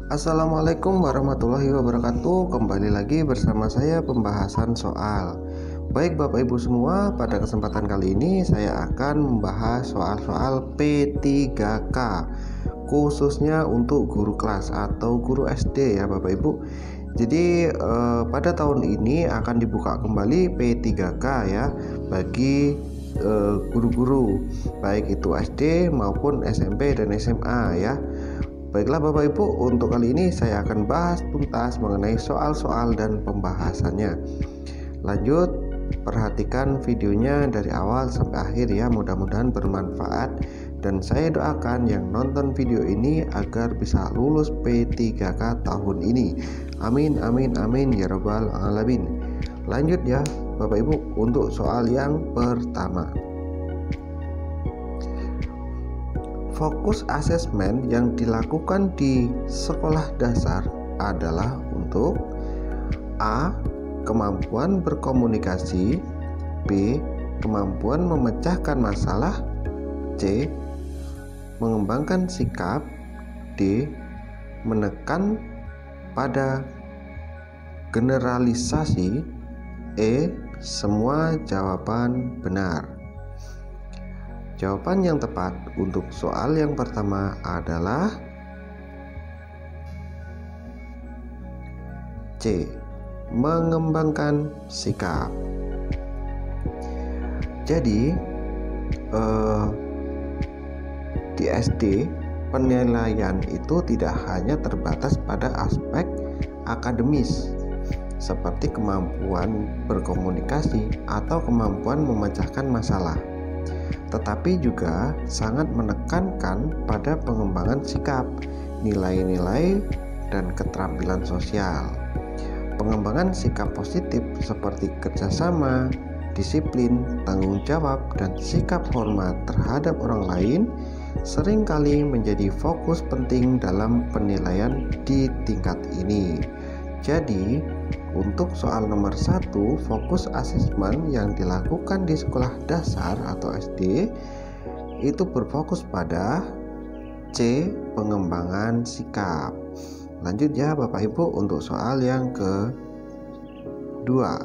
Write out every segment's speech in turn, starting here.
Assalamualaikum warahmatullahi wabarakatuh. Kembali lagi bersama saya pembahasan soal. Baik Bapak Ibu semua, pada kesempatan kali ini saya akan membahas soal-soal P3K, khususnya untuk guru kelas atau guru SD ya Bapak Ibu. Jadi pada tahun ini akan dibuka kembali P3K ya bagi guru-guru baik itu SD maupun SMP dan SMA ya. Baiklah Bapak Ibu, untuk kali ini saya akan bahas tuntas mengenai soal-soal dan pembahasannya. Lanjut, perhatikan videonya dari awal sampai akhir ya, mudah-mudahan bermanfaat. Dan saya doakan yang nonton video ini agar bisa lulus P3K tahun ini. Amin amin amin ya rabbal alamin. Lanjut ya Bapak Ibu, untuk soal yang pertama. Fokus asesmen yang dilakukan di sekolah dasar adalah untuk A. Kemampuan berkomunikasi, B. Kemampuan memecahkan masalah, C. Mengembangkan sikap, D. Menekan pada generalisasi, E. Semua jawaban benar. Jawaban yang tepat untuk soal yang pertama adalah C. Mengembangkan sikap. Jadi di SD penilaian itu tidak hanya terbatas pada aspek akademis seperti kemampuan berkomunikasi atau kemampuan memecahkan masalah, tetapi juga sangat menekankan pada pengembangan sikap, nilai-nilai, dan keterampilan sosial. Pengembangan sikap positif seperti kerjasama, disiplin, tanggung jawab, dan sikap hormat terhadap orang lain seringkali menjadi fokus penting dalam penilaian di tingkat ini. Jadi, untuk soal nomor 1, fokus asesmen yang dilakukan di sekolah dasar atau SD itu berfokus pada C. Pengembangan sikap. Lanjut ya Bapak Ibu untuk soal yang kedua.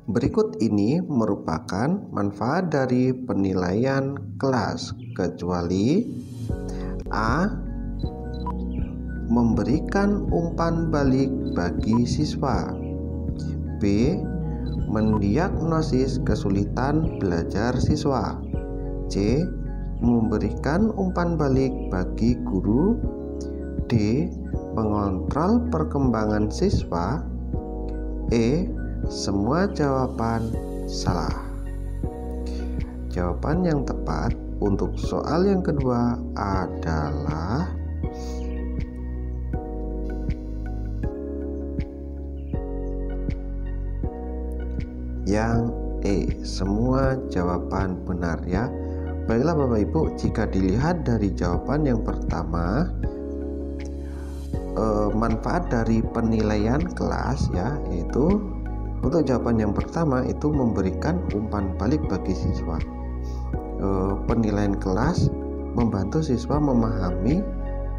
Berikut ini merupakan manfaat dari penilaian kelas, kecuali A. Memberikan umpan balik bagi siswa, B. Mendiagnosis kesulitan belajar siswa, C. Memberikan umpan balik bagi guru, D. Mengontrol perkembangan siswa, E. Semua jawaban salah. Jawaban yang tepat untuk soal yang kedua adalah yang E. Semua jawaban benar ya. Baiklah Bapak Ibu, jika dilihat dari jawaban yang pertama, manfaat dari penilaian kelas ya, yaitu untuk jawaban yang pertama itu memberikan umpan balik bagi siswa. Penilaian kelas membantu siswa memahami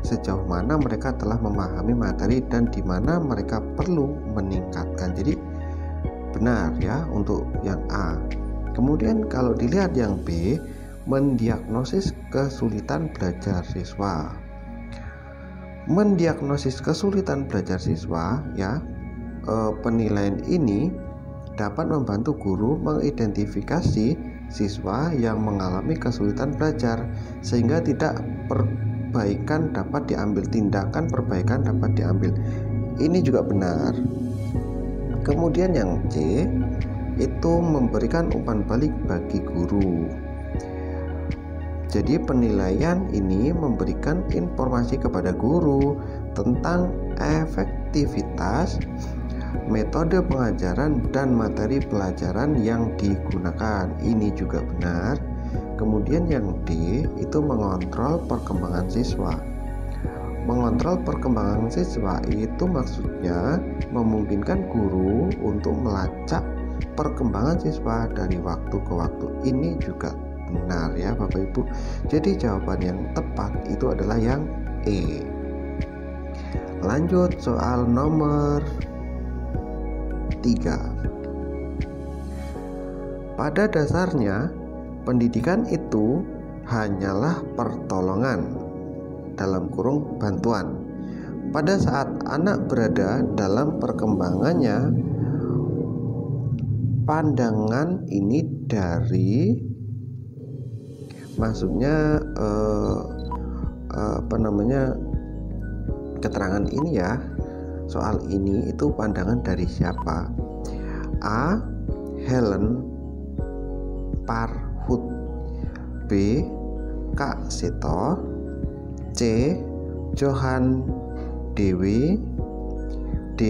sejauh mana mereka telah memahami materi dan di mana mereka perlu meningkatkan. Jadi benar ya untuk yang A. Kemudian kalau dilihat yang B, mendiagnosis kesulitan belajar siswa. Mendiagnosis kesulitan belajar siswa ya, penilaian ini dapat membantu guru mengidentifikasi siswa yang mengalami kesulitan belajar sehingga tindakan dapat diambil. Ini juga benar. Kemudian yang C itu memberikan umpan balik bagi guru. Jadi penilaian ini memberikan informasi kepada guru tentang efektivitas, metode pengajaran, dan materi pelajaran yang digunakan. Ini juga benar. Kemudian yang D itu mengontrol perkembangan siswa. Mengontrol perkembangan siswa itu maksudnya memungkinkan guru untuk melacak perkembangan siswa dari waktu ke waktu. Ini juga benar ya Bapak Ibu. Jadi jawaban yang tepat itu adalah yang E. Lanjut soal nomor 3. Pada dasarnya, pendidikan itu hanyalah pertolongan dalam kurung bantuan. Pada saat anak berada dalam perkembangannya, pandangan ini dari maksudnya keterangan ini ya, soal ini itu pandangan dari siapa? A. Helen Parhut, B. Kak Seto, C. Johan Dewi, D.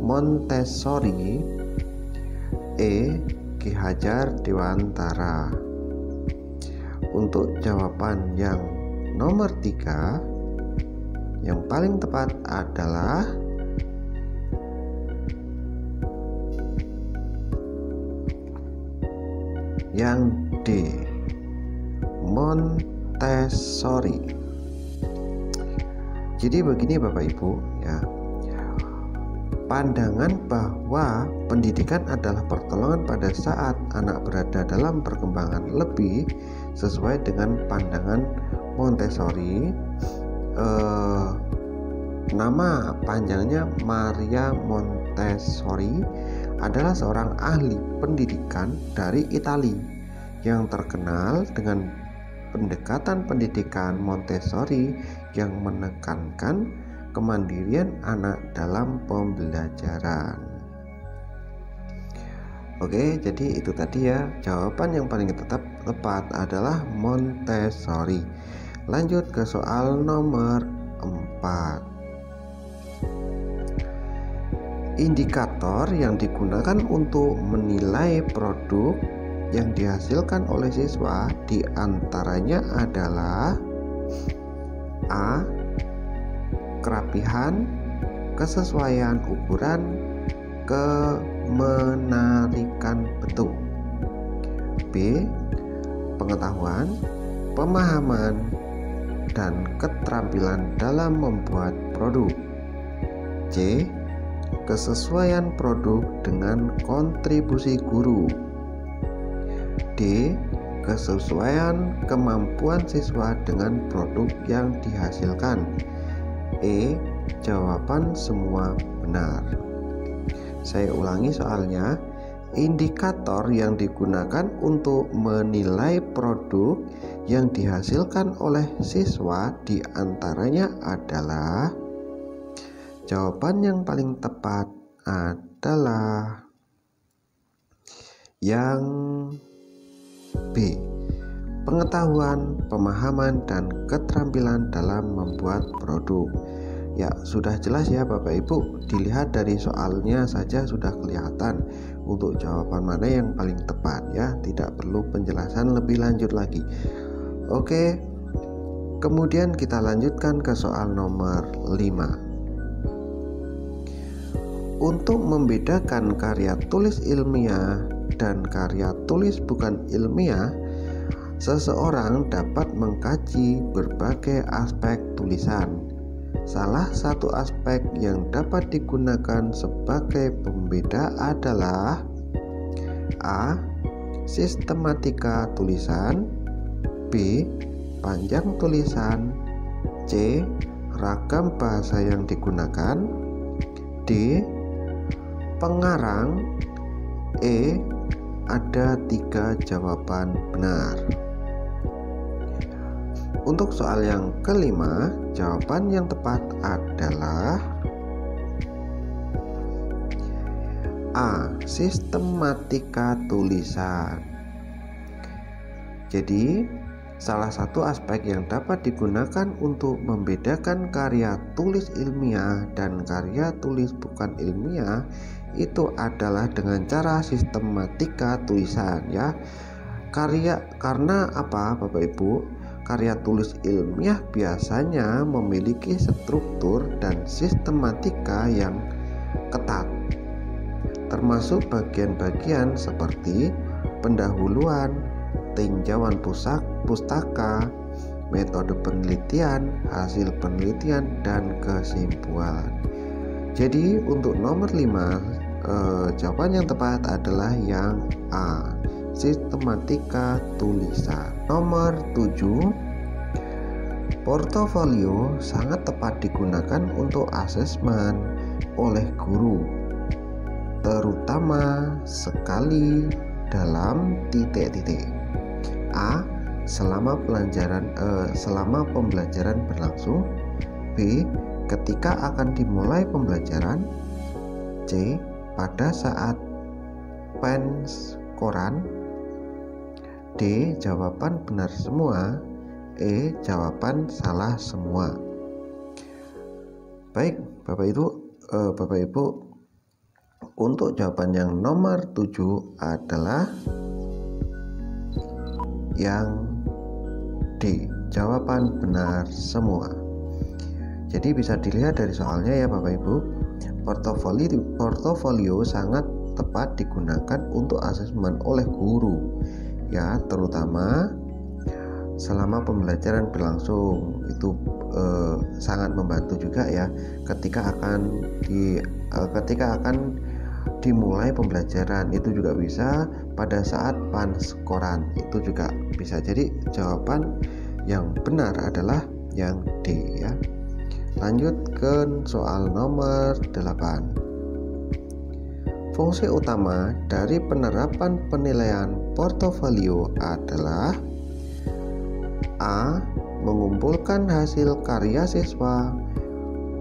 Montessori, E. Ki Hajar Dewantara. Untuk jawaban yang nomor 3, yang paling tepat adalah yang D. Montessori. Jadi begini Bapak Ibu ya, pandangan bahwa pendidikan adalah pertolongan pada saat anak berada dalam perkembangan lebih sesuai dengan pandangan Montessori. Nama panjangnya Maria Montessori adalah seorang ahli pendidikan dari Italia yang terkenal dengan pendekatan pendidikan Montessori yang menekankan kemandirian anak dalam pembelajaran. Oke, jadi itu tadi ya, jawaban yang paling tepat adalah Montessori. Lanjut ke soal nomor 4. Indikator yang digunakan untuk menilai produk yang dihasilkan oleh siswa diantaranya adalah A. Kerapihan, kesesuaian ukuran, kemenarikan bentuk. B. Pengetahuan, pemahaman, dan keterampilan dalam membuat produk. C. Kesesuaian produk dengan kontribusi guru. D. Kesesuaian kemampuan siswa dengan produk yang dihasilkan. E. Jawaban semua benar. Saya ulangi soalnya. Indikator yang digunakan untuk menilai produk yang dihasilkan oleh siswa diantaranya adalah, jawaban yang paling tepat adalah yang B. Pengetahuan, pemahaman, dan keterampilan dalam membuat produk. Ya, sudah jelas ya Bapak Ibu, dilihat dari soalnya saja sudah kelihatan untuk jawaban mana yang paling tepat ya, tidak perlu penjelasan lebih lanjut lagi. Oke, kemudian kita lanjutkan ke soal nomor 5. Untuk membedakan karya tulis ilmiah dan karya tulis bukan ilmiah, seseorang dapat mengkaji berbagai aspek tulisan. Salah satu aspek yang dapat digunakan sebagai pembeda adalah A. Sistematika tulisan, B. Panjang tulisan, C. Ragam bahasa yang digunakan, D. Pengarang, E. Ada 3 jawaban benar. Untuk soal yang kelima, jawaban yang tepat adalah A. Sistematika tulisan. Jadi, salah satu aspek yang dapat digunakan untuk membedakan karya tulis ilmiah dan karya tulis bukan ilmiah itu adalah dengan cara sistematika tulisan ya. Karena apa Bapak Ibu? Karya tulis ilmiah biasanya memiliki struktur dan sistematika yang ketat, termasuk bagian-bagian seperti pendahuluan, tinjauan pustaka, metode penelitian, hasil penelitian, dan kesimpulan. Jadi untuk nomor 5, jawaban yang tepat adalah yang A, sistematika tulisan. Nomor 7, portofolio sangat tepat digunakan untuk asesmen oleh guru, terutama sekali dalam titik-titik. A. Selama pembelajaran berlangsung. B. Ketika akan dimulai pembelajaran. C. Pada saat penskoran. D. Jawaban benar semua. E. Jawaban salah semua. Baik, Bapak Ibu, untuk jawaban yang nomor 7 adalah yang D, jawaban benar semua. Jadi bisa dilihat dari soalnya ya Bapak Ibu, portofolio sangat tepat digunakan untuk asesmen oleh guru ya, terutama selama pembelajaran berlangsung. Itu sangat membantu juga ya ketika akan dimulai pembelajaran. Itu juga bisa pada saat penskoran, itu juga bisa. Jadi jawaban yang benar adalah yang D ya. Lanjut ke soal nomor 8. Fungsi utama dari penerapan penilaian portofolio adalah A. Mengumpulkan hasil karya siswa.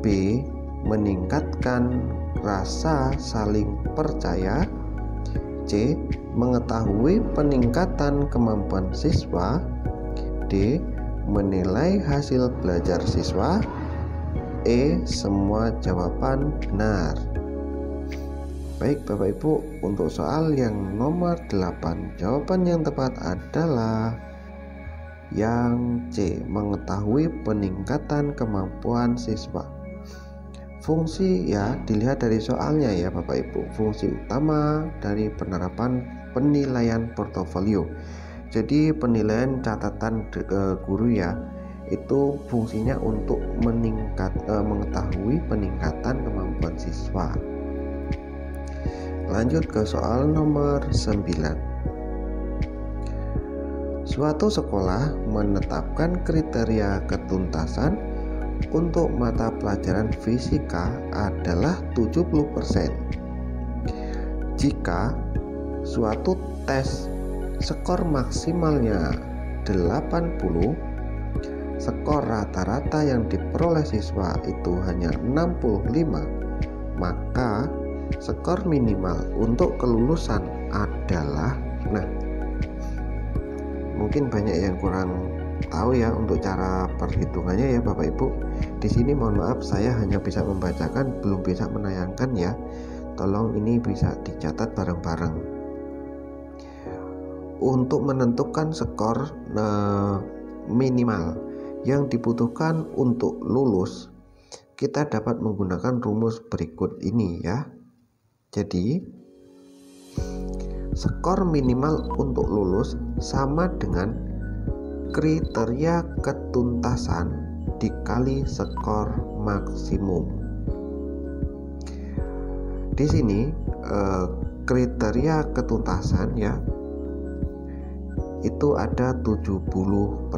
B. Meningkatkan rasa saling percaya. C. Mengetahui peningkatan kemampuan siswa. D. Menilai hasil belajar siswa. E. Semua jawaban benar. Baik Bapak Ibu, untuk soal yang nomor 8, jawaban yang tepat adalah yang C. Mengetahui peningkatan kemampuan siswa. Fungsi ya dilihat dari soalnya ya Bapak Ibu. Fungsi utama dari penerapan penilaian portofolio. Jadi penilaian catatan guru ya, itu fungsinya untuk mengetahui peningkatan kemampuan siswa. Lanjut ke soal nomor 9. Suatu sekolah menetapkan kriteria ketuntasan untuk mata pelajaran fisika adalah 70%. Jika suatu tes skor maksimalnya 80, skor rata-rata yang diperoleh siswa itu hanya 65, maka skor minimal untuk kelulusan adalah, mungkin banyak yang kurang tahu ya untuk cara perhitungannya ya Bapak Ibu. Di sini mohon maaf, saya hanya bisa membacakan, belum bisa menayangkan ya. Tolong ini bisa dicatat bareng-bareng. Untuk menentukan skor minimal yang dibutuhkan untuk lulus, kita dapat menggunakan rumus berikut ini ya. Jadi skor minimal untuk lulus sama dengan kriteria ketuntasan dikali skor maksimum. Di sini kriteria ketuntasan ya itu ada 70%,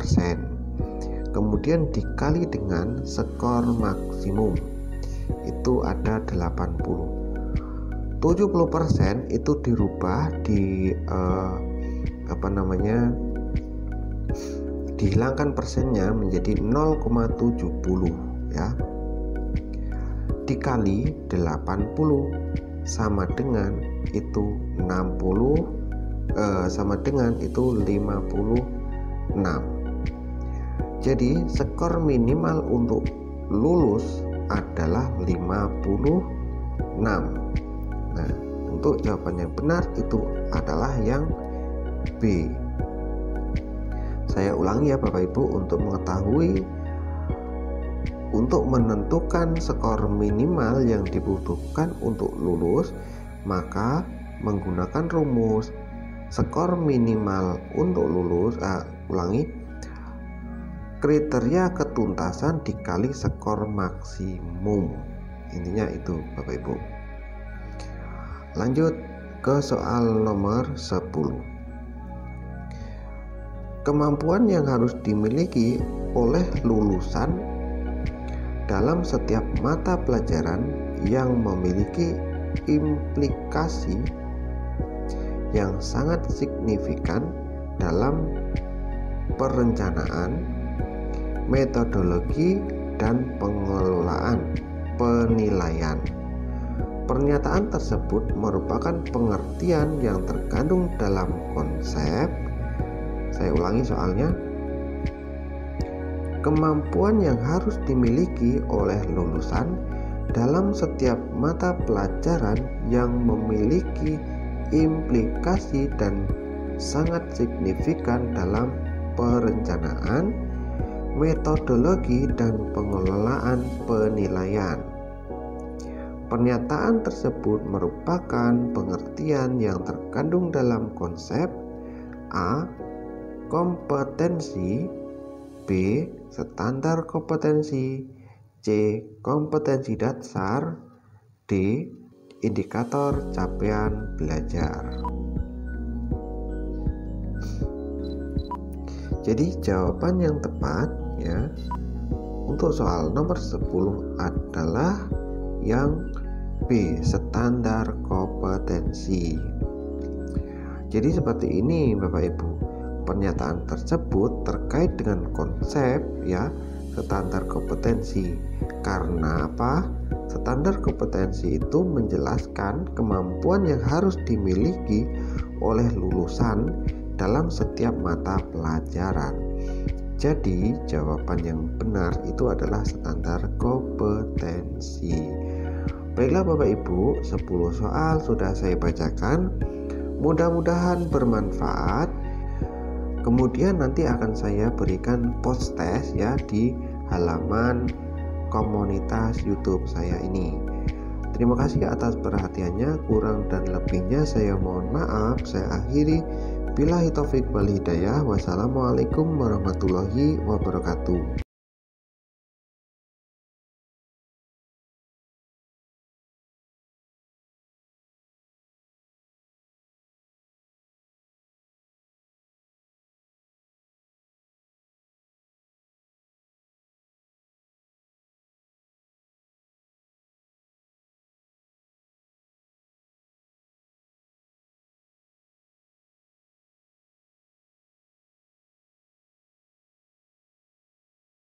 kemudian dikali dengan skor maksimum itu ada 80. 70% itu dirubah dihilangkan persennya menjadi 0,70 ya, dikali 80 sama dengan itu 56. Jadi skor minimal untuk lulus adalah 56. Nah, untuk jawaban yang benar itu adalah yang B. Saya ulangi ya Bapak Ibu, untuk menentukan skor minimal yang dibutuhkan untuk lulus, maka menggunakan rumus skor minimal untuk lulus, kriteria ketuntasan dikali skor maksimum. Intinya itu Bapak Ibu. Lanjut ke soal nomor 10. Kemampuan yang harus dimiliki oleh lulusan dalam setiap mata pelajaran yang memiliki implikasi yang sangat signifikan dalam perencanaan, metodologi, dan pengelolaan penilaian. Pernyataan tersebut merupakan pengertian yang terkandung dalam konsep. Saya ulangi soalnya. Kemampuan yang harus dimiliki oleh lulusan dalam setiap mata pelajaran yang memiliki implikasi dan sangat signifikan dalam perencanaan, metodologi, dan pengelolaan penilaian. Pernyataan tersebut merupakan pengertian yang terkandung dalam konsep A. Kompetensi, B. Standar kompetensi, C. Kompetensi dasar, D. Indikator capaian belajar. Jadi jawaban yang tepat ya untuk soal nomor 10 adalah yang B, standar kompetensi. Jadi seperti ini Bapak Ibu. Pernyataan tersebut terkait dengan konsep ya standar kompetensi. Karena apa? Standar kompetensi itu menjelaskan kemampuan yang harus dimiliki oleh lulusan dalam setiap mata pelajaran. Jadi jawaban yang benar itu adalah standar kompetensi. Baiklah Bapak Ibu, 10 soal sudah saya bacakan. Mudah-mudahan bermanfaat. Kemudian nanti akan saya berikan post test ya di halaman komunitas YouTube saya ini. Terima kasih atas perhatiannya. Kurang dan lebihnya saya mohon maaf. Saya akhiri. Billahi taufik wal hidayah. Wassalamualaikum warahmatullahi wabarakatuh.